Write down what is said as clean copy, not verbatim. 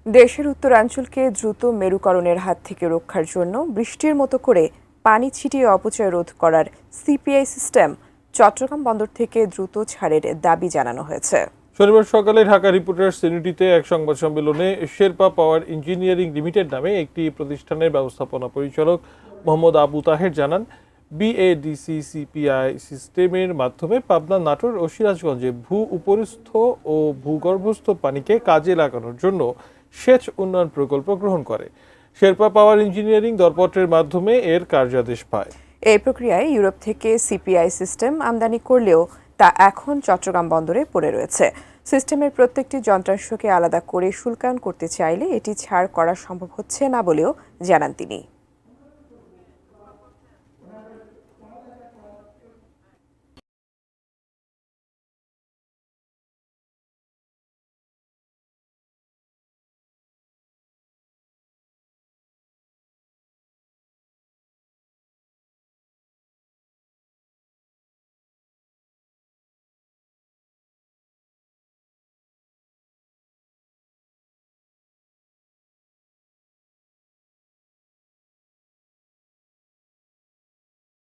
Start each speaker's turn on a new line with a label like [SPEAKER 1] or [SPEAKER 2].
[SPEAKER 1] দেশের উত্তরাঞ্চলকে দ্রুত মেরুকরণের হাত থেকে রক্ষার জন্য বৃষ্টির মতো করে পানি ছিটিয়ে অপচয় রোধ করার সিপিআই সিস্টেম চট্টগ্রাম বন্দর থেকে দ্রুত ছাড়ের দাবি জানানো হয়েছে।
[SPEAKER 2] শনিবার সকালে ঢাকা রিপোর্টার্স ইউনিটিতে এক সংবাদ সম্মেলনে শেরপা পাওয়ার ইঞ্জিনিয়ারিং লিমিটেড নামে একটি প্রতিষ্ঠানের ব্যবস্থাপনা পরিচালক মোহাম্মদ আবু তাহের জানান, বিএডিসি সিপিআই সিস্টেমের মাধ্যমে পাবনা, নাটোর ও সিরাজগঞ্জে উপরিস্থ ও ভূগর্ভস্থ পানিকে কাজে লাগানোর জন্য সেচ উন্নয়ন প্রকল্প গ্রহণ করে। শেরপা পাওয়ার ইঞ্জিনিয়ারিং দরপত্রের মাধ্যমে এর কার্যাদেশ পায়।
[SPEAKER 1] এই প্রক্রিয়ায় ইউরোপ থেকে সিপিআই সিস্টেম আমদানি করলেও তা এখন চট্টগ্রাম বন্দরে পড়ে রয়েছে। সিস্টেমের প্রত্যেকটি যন্ত্রাংশকে আলাদা করে শুল্কায়ন করতে চাইলে এটি ছাড় করা সম্ভব হচ্ছে না বলেও জানান তিনি।